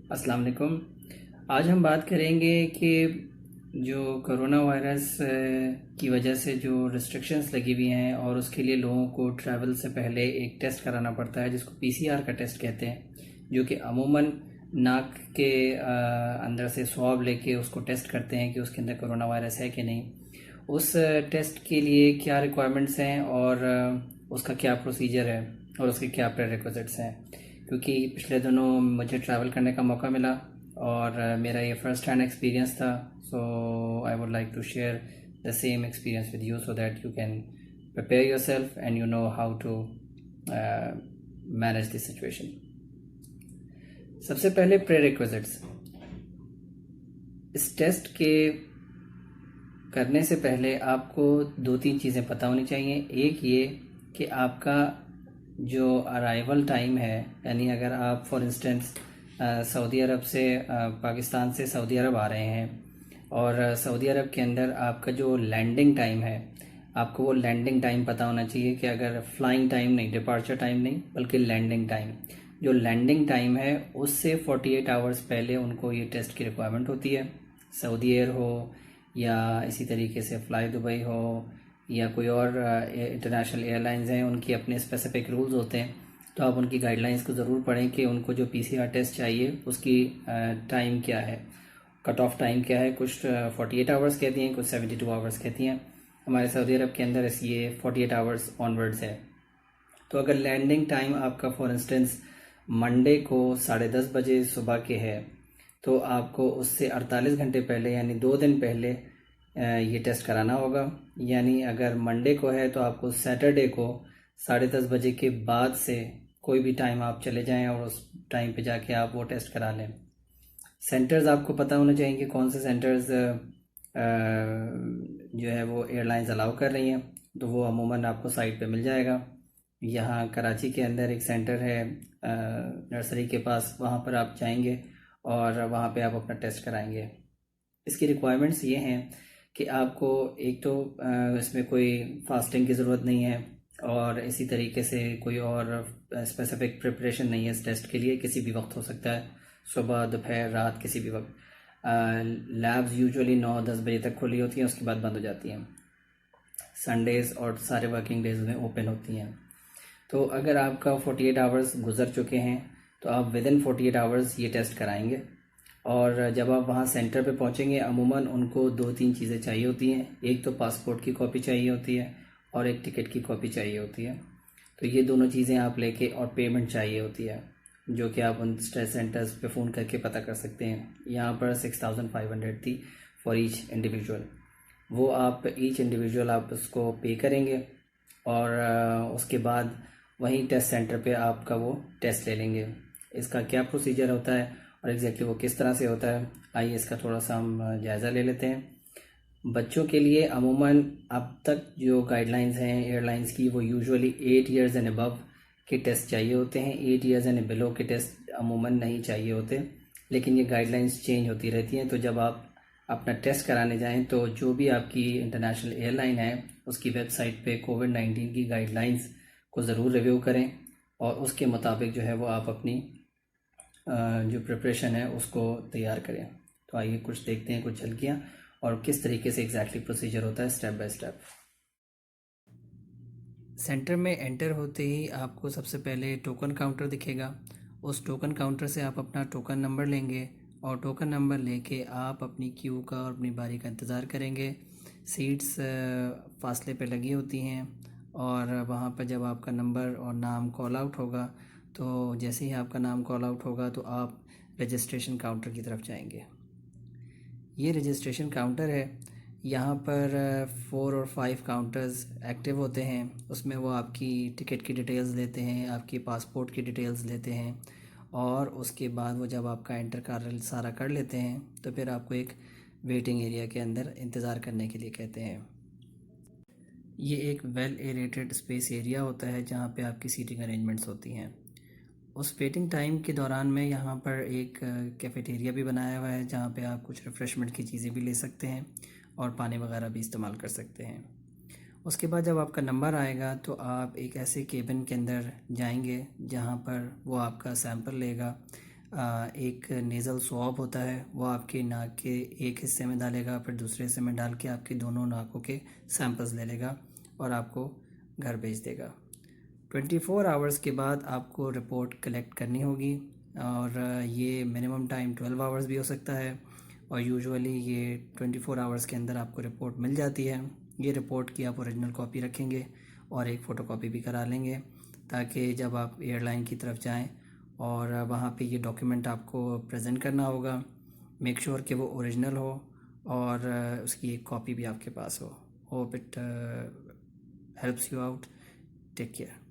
अस्सलाम वालेकुम। आज हम बात करेंगे कि जो कोरोना वायरस की वजह से जो रिस्ट्रिक्शंस लगी हुई हैं और उसके लिए लोगों को ट्रैवल से पहले एक टेस्ट कराना पड़ता है जिसको पीसीआर का टेस्ट कहते हैं, जो कि अमूमन नाक के अंदर से स्वाब लेके उसको टेस्ट करते हैं कि उसके अंदर कोरोना वायरस है कि नहीं। उस टेस्ट के लिए क्या रिक्वायरमेंट्स हैं और उसका क्या प्रोसीजर है और उसके क्या प्रेरेक्विजिट्स हैं, क्योंकि पिछले दिनों मुझे ट्रैवल करने का मौका मिला और मेरा ये फ़र्स्ट हैंड एक्सपीरियंस था। So I would like to share the same experience with you so that you can prepare yourself and you know how to manage this situation. सबसे पहले प्रेरिक्विजिट्स। इस टेस्ट के करने से पहले आपको दो तीन चीज़ें पता होनी चाहिए। एक ये कि आपका जो अराइवल टाइम है, यानी अगर आप फॉर इंस्टेंस सऊदी अरब से पाकिस्तान से सऊदी अरब आ रहे हैं और सऊदी अरब के अंदर आपका जो लैंडिंग टाइम है, आपको वो लैंडिंग टाइम पता होना चाहिए कि अगर फ्लाइंग टाइम नहीं, डिपार्चर टाइम नहीं, बल्कि लैंडिंग टाइम। जो लैंडिंग टाइम है उससे 48 आवर्स पहले उनको ये टेस्ट की रिक्वायरमेंट होती है। सऊदी एयर हो या इसी तरीके से फ़्लाई दुबई हो या कोई और इंटरनेशनल एयरलाइंस हैं, उनकी अपने स्पेसिफिक रूल्स होते हैं। तो आप उनकी गाइडलाइंस को ज़रूर पढ़ें कि उनको जो पीसीआर टेस्ट चाहिए उसकी टाइम क्या है, कट ऑफ टाइम क्या है। कुछ 48 आवर्स कहती हैं, कुछ 72 आवर्स कहती हैं। हमारे सऊदी अरब के अंदर ये 48 आवर्स ऑनवर्ड्स है। तो अगर लैंडिंग टाइम आपका फॉर इंस्टेंस मंडे को 10:30 बजे सुबह के है, तो आपको उससे 48 घंटे पहले यानी 2 दिन पहले ये टेस्ट कराना होगा। यानी अगर मंडे को है तो आपको सैटरडे को 10:30 बजे के बाद से कोई भी टाइम आप चले जाएं और उस टाइम पे जाके आप वो टेस्ट करा लें। सेंटर्स आपको पता होने चाहिए कि कौन से सेंटर्स जो है वो एयरलाइंस अलाउ कर रही हैं, तो वो अमूमन आपको साइट पे मिल जाएगा। यहाँ कराची के अंदर एक सेंटर है नर्सरी के पास, वहाँ पर आप जाएंगे और वहाँ पे आप अपना टेस्ट कराएंगे। इसकी रिक्वायरमेंट्स ये हैं कि आपको एक तो इसमें कोई फास्टिंग की ज़रूरत नहीं है और इसी तरीके से कोई और स्पेसिफिक प्रिपरेशन नहीं है इस टेस्ट के लिए। किसी भी वक्त हो सकता है, सुबह दोपहर रात किसी भी वक्त। लैब्स यूजुअली 9-10 बजे तक खुली होती हैं, उसके बाद बंद हो जाती हैं। संडेज़ और सारे वर्किंग डेज में ओपन होती हैं। तो अगर आपका 48 आवर्स गुजर चुके हैं तो आप विद इन 48 आवर्स ये टेस्ट कराएंगे। और जब आप वहाँ सेंटर पे पहुँचेंगे, अमूमन उनको 2-3 चीज़ें चाहिए होती हैं। एक तो पासपोर्ट की कॉपी चाहिए होती है और एक टिकट की कॉपी चाहिए होती है। तो ये दोनों चीज़ें आप लेके, और पेमेंट चाहिए होती है जो कि आप उन स्ट्रेस सेंटर्स पे फ़ोन करके पता कर सकते हैं। यहाँ पर 6500 थी फॉर ईच इंडिविजुअल। वो आप ईच इंडिविजुअल आप उसको पे करेंगे और उसके बाद वहीं टेस्ट सेंटर पे आपका वो टेस्ट ले लेंगे। इसका क्या प्रोसीजर होता है और एग्जैक्टली वो किस तरह से होता है, आइए इसका थोड़ा सा हम जायज़ा ले लेते हैं। बच्चों के लिए अमूमन अब तक जो गाइडलाइंस हैं एयरलाइंस की, वो यूजुअली 8 इयर्स एंड अबव के टेस्ट चाहिए होते हैं। 8 इयर्स एंड बिलो के टेस्ट अमूमन नहीं चाहिए होते, लेकिन ये गाइडलाइंस चेंज होती रहती हैं। तो जब आप अपना टेस्ट कराने जाएं तो जो भी आपकी इंटरनेशनल एयरलाइन है उसकी वेबसाइट पे कोविड-19 की गाइडलाइंस को ज़रूर रिव्यू करें और उसके मुताबिक जो है वो आप अपनी जो प्रिपरेशन है उसको तैयार करें। तो आइए कुछ देखते हैं, कुछ झलकियाँ और किस तरीके से एग्जैक्टली प्रोसीजर होता है स्टेप बाय स्टेप। सेंटर में एंटर होते ही आपको सबसे पहले टोकन काउंटर दिखेगा। उस टोकन काउंटर से आप अपना टोकन नंबर लेंगे और टोकन नंबर लेके आप अपनी क्यू का और अपनी बारी का इंतज़ार करेंगे। सीट्स फासले पे लगी होती हैं और वहाँ पर जब आपका नंबर और नाम कॉल आउट होगा, तो जैसे ही आपका नाम कॉल आउट होगा तो आप रजिस्ट्रेशन काउंटर की तरफ जाएंगे। ये रजिस्ट्रेशन काउंटर है। यहाँ पर 4 और 5 काउंटर्स एक्टिव होते हैं। उसमें वो आपकी टिकट की डिटेल्स लेते हैं, आपकी पासपोर्ट की डिटेल्स लेते हैं और उसके बाद वो जब आपका एंटर कर सारा कर लेते हैं तो फिर आपको एक वेटिंग एरिया के अंदर इंतज़ार करने के लिए कहते हैं। ये एक वेल एरेटेड स्पेस एरिया होता है जहाँ पे आपकी सीटिंग अरेंजमेंट्स होती हैं। उस वेटिंग टाइम के दौरान में यहाँ पर एक कैफ़ेटेरिया भी बनाया हुआ है जहाँ पे आप कुछ रिफ़्रेशमेंट की चीज़ें भी ले सकते हैं और पानी वगैरह भी इस्तेमाल कर सकते हैं। उसके बाद जब आपका नंबर आएगा तो आप एक ऐसे केबिन के अंदर जाएंगे जहाँ पर वो आपका सैंपल लेगा। एक नेज़ल स्वॉब होता है, वो आपके नाक के एक हिस्से में डालेगा, फिर दूसरे हिस्से में डाल के आपके दोनों नाकों के सैंपल्स ले लेगा और आपको घर भेज देगा। 24 आवर्स के बाद आपको रिपोर्ट कलेक्ट करनी होगी और ये मिनिमम टाइम 12 आवर्स भी हो सकता है और यूजुअली ये 24 आवर्स के अंदर आपको रिपोर्ट मिल जाती है। ये रिपोर्ट की आप ओरिजिनल कॉपी रखेंगे और एक फ़ोटोकॉपी भी करा लेंगे ताकि जब आप एयरलाइन की तरफ जाएं और वहाँ पे ये डॉक्यूमेंट आपको प्रेजेंट करना होगा, मेक श्योर कि वो ओरिजिनल हो और उसकी एक कॉपी भी आपके पास हो। Hope it helps you out. Take care.